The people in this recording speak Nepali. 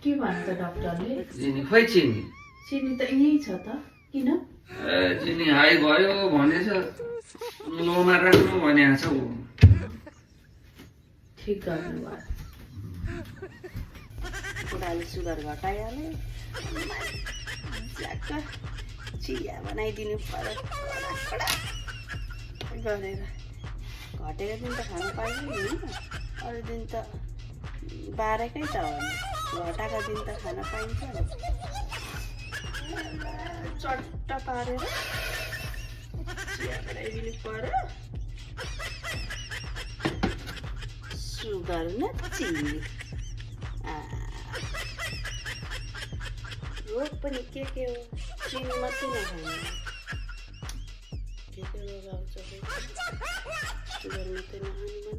के भन्छ डाक्टरले? चिनी खोइ चिनी चिनी त यही छ त, किन? चिनी हाई भयो भनेछ, लोमा राख्नु भनेको छ ऊ। ठिक गर्नुभयो। बुढाले सुगर घटाइहाले, च्याक्क चिया बनाइदिनु पर्यो गरेर। घटेको दिन त खानु पाइँदैन नि, अरू दिन त बारेकै त हो नि, घटाएको दिन त खान पाइन्छ नि। चट्ट पारेर चिया बनाइदिनु पर्यो, सुगर न चिनी। रोग पनि के हो, चिनी मात्रै नखानु, के रोग आउँछ, सुगर मात्रै नखानु।